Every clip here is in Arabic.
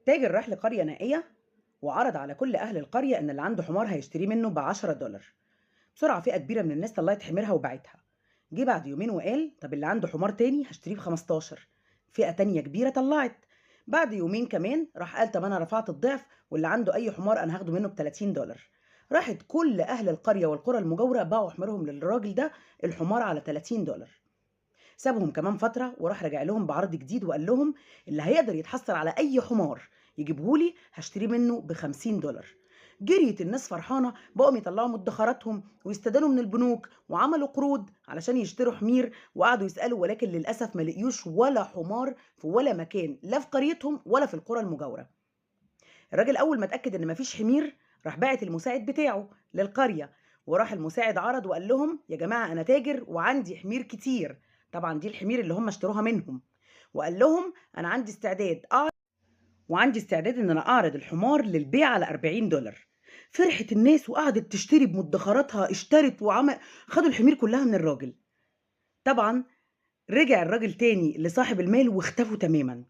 تاجر راح لقرية نائية وعرض على كل أهل القرية إن اللي عنده حمار هيشتريه منه ب10 دولار. بسرعة فئة كبيرة من الناس طلعت حميرها وباعتها. جه بعد يومين وقال طب اللي عنده حمار تاني هشتريه ب15. فئة تانية كبيرة طلعت. بعد يومين كمان راح قال طب أنا رفعت الضعف، واللي عنده أي حمار أنا هاخده منه ب30 دولار. راحت كل أهل القرية والقرى المجاورة باعوا حمارهم للراجل ده، الحمار على 30 دولار. سابهم كمان فترة وراح راجع لهم بعرض جديد وقال لهم اللي هيقدر يتحصل على أي حمار يجيبهولي هشتريه منه ب50 دولار. جريت الناس فرحانة، بقوا يطلعوا مدخراتهم ويستدانوا من البنوك وعملوا قروض علشان يشتروا حمير، وقعدوا يسألوا ولكن للأسف ما لقيوش ولا حمار في ولا مكان، لا في قريتهم ولا في القرى المجاورة. الراجل أول ما اتأكد إن مفيش حمير راح باعت المساعد بتاعه للقرية، وراح المساعد عرض وقال لهم يا جماعة أنا تاجر وعندي حمير كتير. طبعا دي الحمير اللي هم اشتروها منهم. وقال لهم أنا عندي استعداد إن أنا أعرض الحمار للبيع على 40 دولار. فرحت الناس وقعدت تشتري بمدخراتها، اشترت وعمل، خدوا الحمير كلها من الراجل. طبعا رجع الراجل تاني لصاحب المال واختفوا تماما.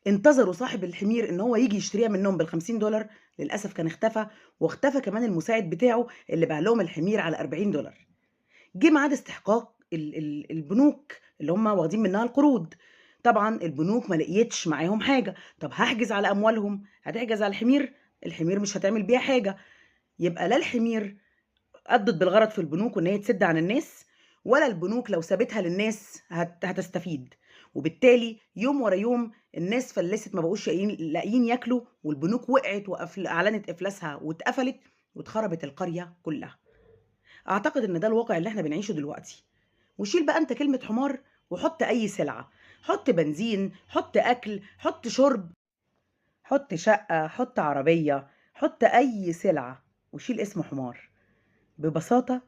انتظروا صاحب الحمير إن هو ييجي يشتريها منهم بال50 دولار، للأسف كان اختفى، واختفى كمان المساعد بتاعه اللي باع لهم الحمير على 40 دولار. جه ميعاد استحقاق البنوك اللي هم واخدين منها القروض. طبعا البنوك ما لقيتش معاهم حاجة. طب هحجز على أموالهم، هتحجز على الحمير؟ الحمير مش هتعمل بيها حاجة. يبقى لا الحمير أدت بالغرض في البنوك وإن هي تسد عن الناس، ولا البنوك لو سابتها للناس هتستفيد. وبالتالي يوم ورا يوم الناس فلست، ما بقوش لاقيين ياكلوا، والبنوك وقعت أعلنت إفلاسها واتقفلت، واتخربت القرية كلها. أعتقد إن ده الواقع اللي إحنا بنعيشه دلوقتي. وشيل بقى أنت كلمة حمار وحط أي سلعة، حط بنزين، حط أكل، حط شرب، حط شقة، حط عربية، حط أي سلعة، وشيل اسم حمار. ببساطة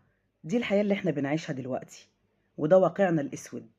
دي الحياة اللي إحنا بنعيشها دلوقتي، وده واقعنا الأسود.